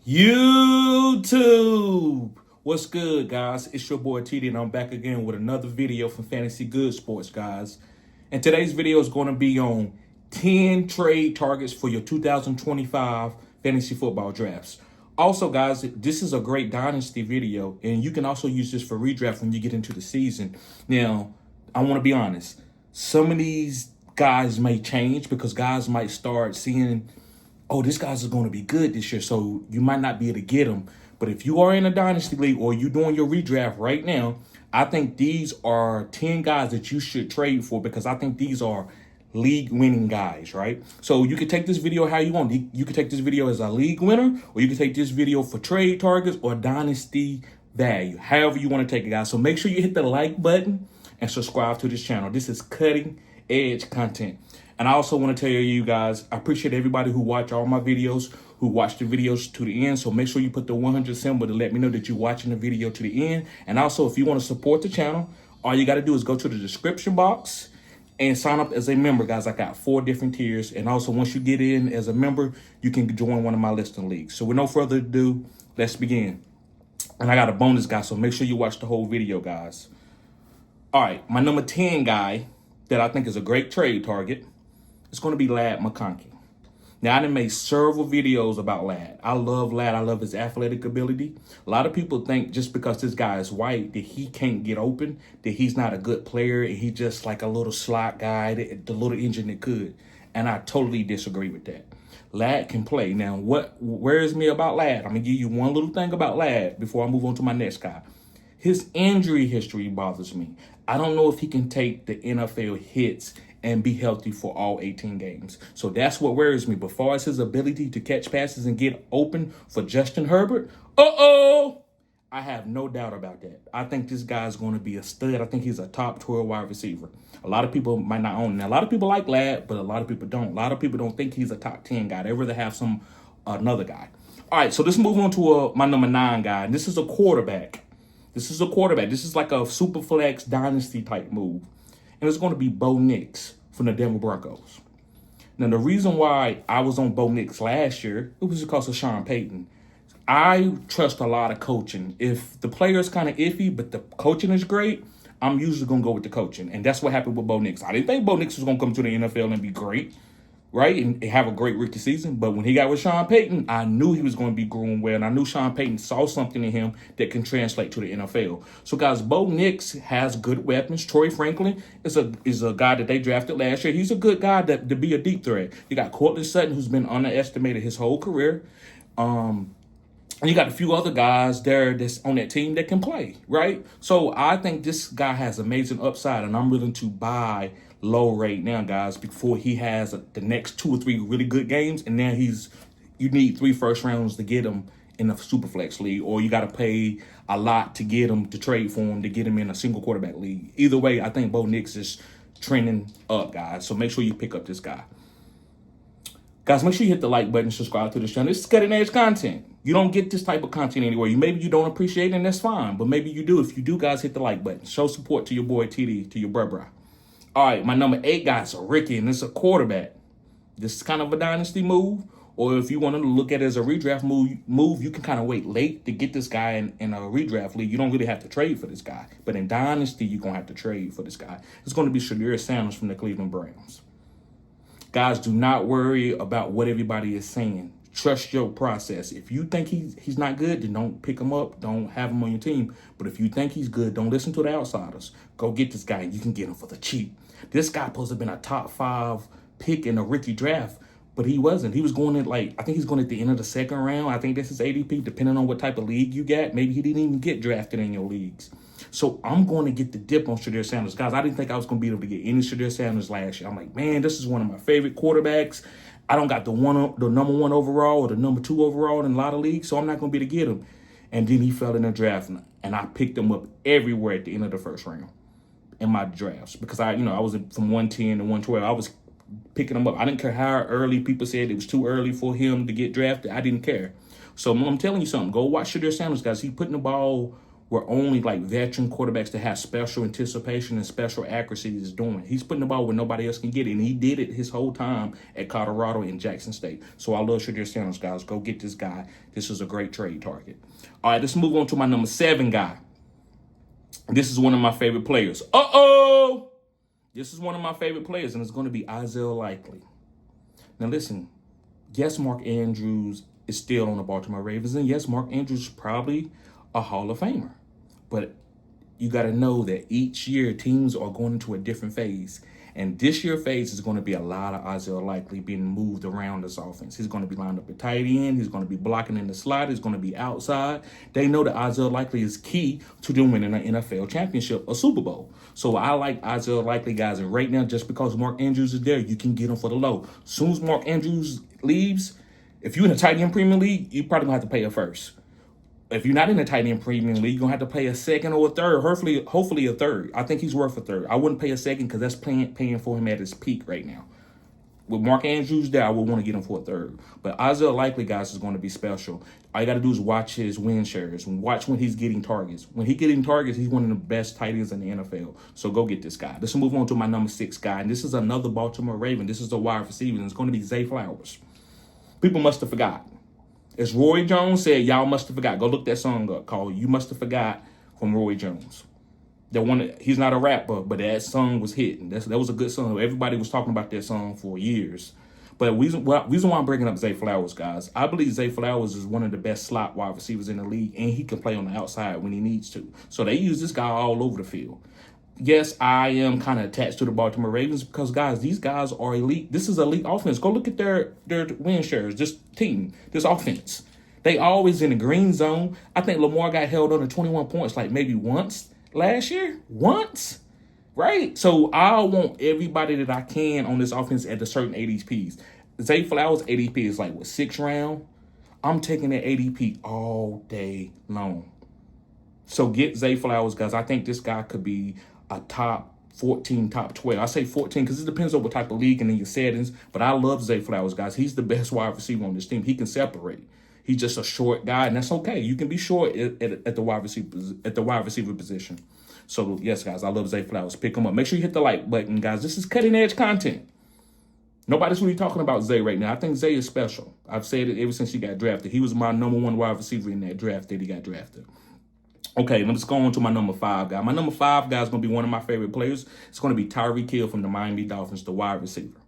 YouTube. What's good, guys? It's your boy TD, and I'm back again with another video from Fantasy Good Sports, guys. And today's video is going to be on 10 trade targets for your 2025 fantasy football drafts. Also, guys, this is a great Dynasty video, and you can also use this for redraft when you get into the season. Now, I want to be honest. Some of these guys may change because guys might start seeing, oh, this guy's going to be good this year, so you might not be able to get him. But if you are in a Dynasty league or you're doing your redraft right now, I think these are 10 guys that you should trade for because I think these are league-winning guys, right? So you can take this video how you want. You can take this video as a league winner, or you can take this video for trade targets or Dynasty value, however you want to take it, guys. So make sure you hit the like button and subscribe to this channel. This is cutting-edge content. And I also want to tell you guys, I appreciate everybody who watch all my videos, who watch the videos to the end. So make sure you put the 100 symbol to let me know that you're watching the video to the end. And also, if you want to support the channel, all you got to do is go to the description box and sign up as a member, guys. I got 4 different tiers. And also, once you get in as a member, you can join one of my listing leagues. So with no further ado, let's begin. And I got a bonus, guys, so make sure you watch the whole video, guys. All right, my number 10 guy that I think is a great trade target, it's going to be Ladd McConkey. Now, I done made several videos about Ladd. I love Ladd. I love his athletic ability. A lot of people think just because this guy is white that he can't get open, that he's not a good player, and he's just like a little slot guy, the little engine that could. And I totally disagree with that. Ladd can play. Now, what worries me about Ladd, I'm going to give you one little thing about Ladd before I move on to my next guy. His injury history bothers me. I don't know if he can take the NFL hits and be healthy for all 18 games. So that's what worries me. But as far as his ability to catch passes and get open for Justin Herbert, I have no doubt about that. I think this guy's going to be a stud. I think he's a top 12 wide receiver. A lot of people might not own him. Now, a lot of people like Ladd, but a lot of people don't. A lot of people don't think he's a top 10 guy. They'd rather have another guy. All right, so let's move on to my number 9 guy. And this is a quarterback. This is like a super flex dynasty type move. And it's going to be Bo Nix from the Denver Broncos. Now, the reason why I was on Bo Nix last year, it was because of Sean Payton. I trust a lot of coaching. If the player is kind of iffy, but the coaching is great, I'm usually going to go with the coaching. And that's what happened with Bo Nix. I didn't think Bo Nix was going to come to the NFL and be great, right? And have a great rookie season. But when he got with Sean Payton, I knew he was going to be growing well. And I knew Sean Payton saw something in him that can translate to the NFL. So, guys, Bo Nix has good weapons. Troy Franklin is a guy that they drafted last year. He's a good guy to be a deep threat. You got Courtland Sutton, who's been underestimated his whole career. And you got a few other guys there that's on that team that can play, right? So I think this guy has amazing upside, and I'm willing to buy low right now, guys, before he has the next 2 or 3 really good games. And then you need 3 first rounds to get him in a super flex league, or you got to pay a lot to get him, to trade for him, to get him in a single quarterback league. Either way, I think Bo Nix is trending up, guys. So make sure you pick up this guy. Guys, make sure you hit the like button, subscribe to this channel. This is cutting edge content. You don't get this type of content anywhere. Maybe you don't appreciate it, and that's fine. But maybe you do. If you do, guys, hit the like button. Show support to your boy TD, to your brother. All right, my number 8 guy is a rookie, and it's a quarterback. This is kind of a dynasty move. Or if you want to look at it as a redraft move, you can kind of wait late to get this guy in a redraft league. You don't really have to trade for this guy. But in dynasty, you're going to have to trade for this guy. It's going to be Shad Sanders from the Cleveland Browns. Guys, do not worry about what everybody is saying. Trust your process. If you think he's not good, then don't pick him up. Don't have him on your team. But if you think he's good, don't listen to the outsiders. Go get this guy. You can get him for the cheap. This guy supposed to have been a top 5 pick in a rookie draft, but he wasn't. He was going at I think he's going at the end of the 2nd round. I think this is ADP, depending on what type of league you got. Maybe he didn't even get drafted in your leagues. So I'm going to get the dip on Shad Sanders. Guys, I didn't think I was going to be able to get any Shad Sanders last year. I'm like, man, this is one of my favorite quarterbacks. I don't got the number 1 overall or the number 2 overall in a lot of leagues, so I'm not going to be able to get him. And then he fell in the draft, and I picked him up everywhere at the end of the 1st round in my drafts because I was from 110 to 112. I was picking him up. I didn't care how early people said it was too early for him to get drafted. I didn't care. So I'm telling you something. Go watch Shad Sanders, guys. He's putting the ball where only like veteran quarterbacks that have special anticipation and special accuracy is doing. He's putting the ball where nobody else can get it, and he did it his whole time at Colorado and Jackson State. So I love Shad Sanders, guys. Go get this guy. This is a great trade target. All right, let's move on to my number 7 guy. This is one of my favorite players. This is one of my favorite players, and it's going to be Isiah Likely. Now listen, yes, Mark Andrews is still on the Baltimore Ravens, and yes, Mark Andrews is probably a Hall of Famer. But you got to know that each year teams are going into a different phase. And this year phase is going to be a lot of Isiah Likely being moved around this offense. He's going to be lined up at tight end. He's going to be blocking in the slot. He's going to be outside. They know that Isiah Likely is key to them winning an NFL championship, a Super Bowl. So I like Isiah Likely, guys. And right now, just because Mark Andrews is there, you can get him for the low. As soon as Mark Andrews leaves, if you're in a tight end Premier League, you're probably going to have to pay a first. If you're not in the tight end Premium League, you're going to have to pay a second or a third, hopefully a third. I think he's worth a third. I wouldn't pay a second because that's paying for him at his peak right now. With Mark Andrews there, I would want to get him for a third. But Isiah Likely, guys, is going to be special. All you got to do is watch his win shares and watch when he's getting targets. When he's getting targets, he's one of the best tight ends in the NFL. So go get this guy. Let's move on to my number 6 guy. And this is another Baltimore Raven. This is a wide receiver, and it's going to be Zay Flowers. People must have forgotten. As Roy Jones said, y'all must have forgot. Go look that song up called You Must Have Forgot from Roy Jones. He's not a rapper, but that song was hitting. That was a good song. Everybody was talking about that song for years. But the reason why I'm bringing up Zay Flowers, guys, I believe Zay Flowers is one of the best slot wide receivers in the league, and he can play on the outside when he needs to. So they use this guy all over the field. Yes, I am kind of attached to the Baltimore Ravens because, guys, these guys are elite. This is elite offense. Go look at their win shares, this team, this offense. They always in the green zone. I think Lamar got held under 21 points like maybe once last year. Once, right? So I want everybody that I can on this offense at a certain ADPs. Zay Flowers' ADP is like, what, 6th round? I'm taking that ADP all day long. So get Zay Flowers, guys. I think this guy could be a top 14, top 12. I say 14 because it depends on what type of league and in your settings. But I love Zay Flowers, guys. He's the best wide receiver on this team. He can separate. He's just a short guy, and that's okay. You can be short at the wide receiver position. So yes, guys, I love Zay Flowers. Pick him up. Make sure you hit the like button, guys. This is cutting edge content. Nobody's really talking about Zay right now. I think Zay is special. I've said it ever since he got drafted. He was my number 1 wide receiver in that draft that he got drafted. Okay, let's go on to my number 5 guy. My number 5 guy is going to be one of my favorite players. It's going to be Tyreek Hill from the Miami Dolphins, the wide receiver.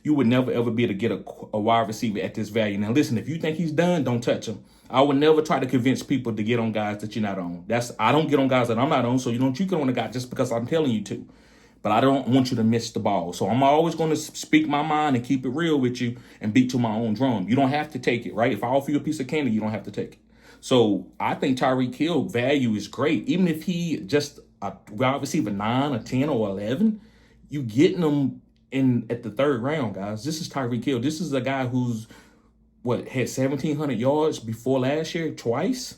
You would never, ever be able to get a wide receiver at this value. Now, listen, if you think he's done, don't touch him. I would never try to convince people to get on guys that you're not on. I don't get on guys that I'm not on, so you don't get on a guy just because I'm telling you to. But I don't want you to miss the ball. So I'm always going to speak my mind and keep it real with you and beat to my own drum. You don't have to take it, right? If I offer you a piece of candy, you don't have to take it. So I think Tyreek Hill value is great. Even if he just a wide receiver 9 or 10 or 11, you getting him at the 3rd round, guys. This is Tyreek Hill. This is a guy who's had 1,700 yards before last year twice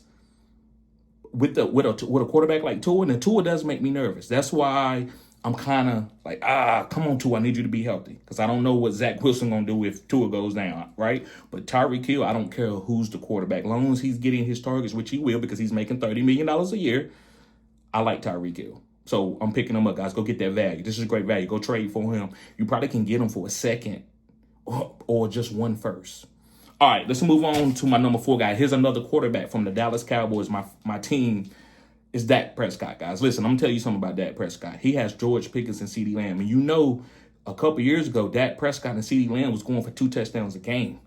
with a quarterback like Tua. And Tua does make me nervous. That's why I'm kind of like, come on, Tua, I need you to be healthy. Because I don't know what Zach Wilson going to do if Tua goes down, right? But Tyreek Hill, I don't care who's the quarterback. As long as he's getting his targets, which he will because he's making $30 million a year, I like Tyreek Hill. So I'm picking him up, guys. Go get that value. This is great value. Go trade for him. You probably can get him for a second or just 1 first. All right, let's move on to my number 4 guy. Here's another quarterback from the Dallas Cowboys, my team. Is Dak Prescott, guys. Listen, I'm going to tell you something about Dak Prescott. He has George Pickens and CeeDee Lamb. And you know, a couple years ago, Dak Prescott and CeeDee Lamb was going for 2 touchdowns a game.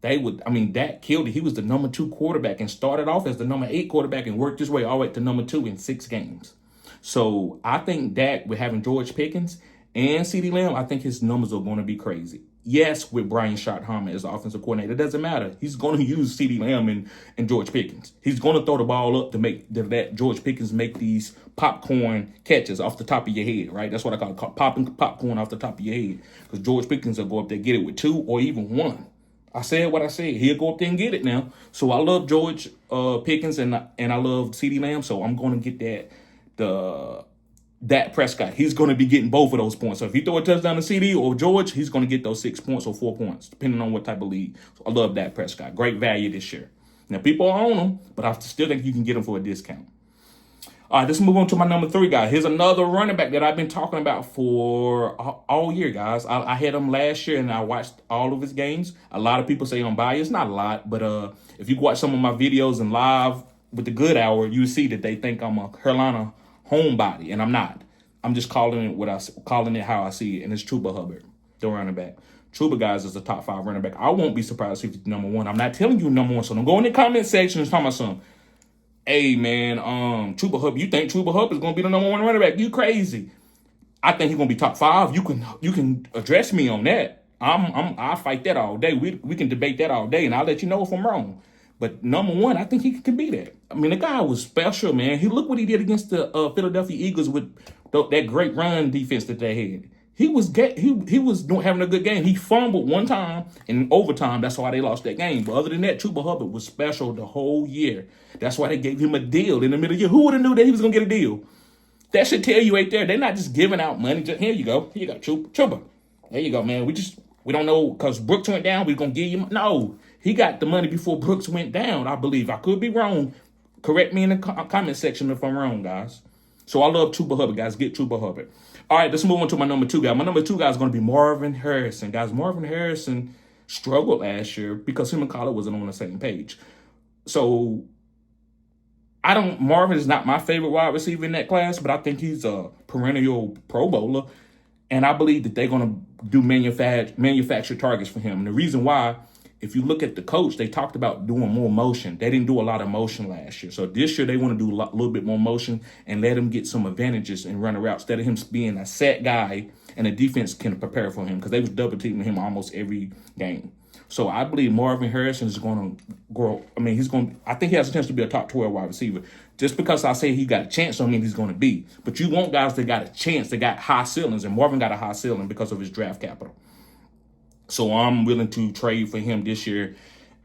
Dak killed it. He was the number 2 quarterback and started off as the number 8 quarterback and worked his way all the way to number 2 in 6 games. So I think Dak, with having George Pickens and CeeDee Lamb, I think his numbers are going to be crazy. Yes, with Brian Schottenheimer as the offensive coordinator, it doesn't matter. He's going to use CeeDee Lamb and George Pickens. He's going to throw the ball up to let George Pickens make these popcorn catches off the top of your head, right? That's what I call it, popping popcorn off the top of your head. Because George Pickens will go up there, get it with 2 or even 1. I said what I said. He'll go up there and get it now. So I love George Pickens and I love CeeDee Lamb. So I'm going to get Dak Prescott. He's going to be getting both of those points. So if he throw a touchdown to CD or George, he's going to get those 6 points or 4 points, depending on what type of league. So I love Dak Prescott. Great value this year. Now, people are on him, but I still think you can get him for a discount. All right, let's move on to my number 3 guy. Here's another running back that I've been talking about for all year, guys. I had him last year, and I watched all of his games. A lot of people say I'm biased. Not a lot, but if you watch some of my videos and live with the good hour, you see that they think I'm a Carolina homebody, and I'm not. I'm just calling it how I see it, and it's Tatu Hubbert, the running back. Chuba, guys, is the top 5 running back. I won't be surprised if he's number 1. I'm not telling you number 1, so don't go in the comment section and talk about something. Hey man, Tatu Hubbert, you think Tatu Hubbert is gonna be the number 1 running back? You crazy? I think he's gonna be top 5. You can address me on that. I'll fight that all day. We can debate that all day, and I'll let you know if I'm wrong. But number 1, I think he can be that. I mean, the guy was special, man. Look what he did against the Philadelphia Eagles with that great run defense that they had. He was having a good game. He fumbled one time in overtime. That's why they lost that game. But other than that, Tatu Hubbert was special the whole year. That's why they gave him a deal in the middle of the year. Who would have knew that he was going to get a deal? That should tell you right there. They're not just giving out money. Here you go. Here you go, Chuba. There you go, man. We don't know because Brooks went down. We're going to give you. No, he got the money before Brooks went down, I believe. I could be wrong. Correct me in the comment section if I'm wrong, guys. So I love Tatu Hubbert, guys. Get Tatu Hubbert. All right, let's move on to my number 2 guy. My number 2 guy is going to be Marvin Harrison. Guys, Marvin Harrison struggled last year because him and Kyler wasn't on the same page. So Marvin is not my favorite wide receiver in that class, but I think he's a perennial Pro Bowler. And I believe that they're going to do manufactured targets for him. And the reason why, if you look at the coach, they talked about doing more motion. They didn't do a lot of motion last year. So this year they want to do a little bit more motion and let him get some advantages and run a route instead of him being a set guy and the defense can prepare for him because they was double teaming him almost every game. So I believe Marvin Harrison is going to grow. I mean, I think he has a chance to be a top 12 wide receiver. Just because I say he got a chance don't mean he's going to be. But you want guys that got a chance, that got high ceilings, and Marvin got a high ceiling because of his draft capital. So I'm willing to trade for him this year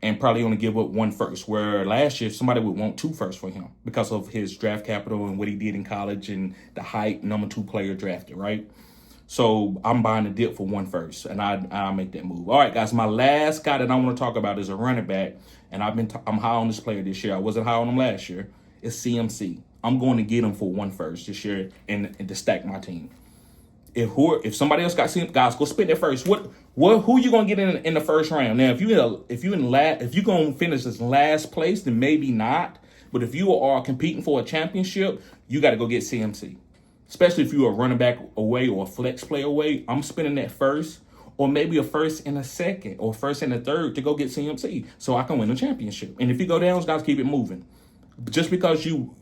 and probably only give up 1 first, where last year somebody would want 2 firsts for him because of his draft capital and what he did in college and the hype, number 2 player drafted, right? So I'm buying the dip for 1 first, and I'll make that move. All right, guys, my last guy that I want to talk about is a running back, and I'm high on this player this year. I wasn't high on him last year. It's CMC. I'm going to get him for 1 first this year and to stack my team. If somebody else got CMC, guys, go spend that first. Who you gonna get in the first round? Now, if you're gonna finish as last place, then maybe not. But if you are competing for a championship, you got to go get CMC. Especially if you're a running back away or a flex player away, I'm spending that first, or maybe a first and a second, or first and a third to go get CMC, so I can win a championship. And if you go down, guys, keep it moving. Just because you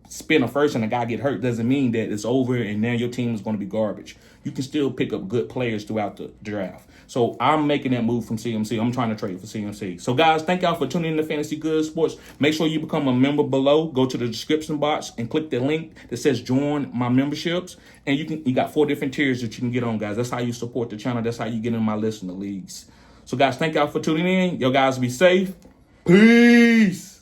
spend a first and a guy get hurt doesn't mean that it's over and now your team is going to be garbage. You can still pick up good players throughout the draft. So I'm making that move from CMC. I'm trying to trade for CMC. So guys, thank y'all for tuning in to Fantasy Good Sports. Make sure you become a member below. Go to the description box and click the link that says join my memberships. And you got 4 different tiers that you can get on, guys. That's how you support the channel. That's how you get in my listener leagues. So guys, thank y'all for tuning in. Yo guys, be safe. Peace.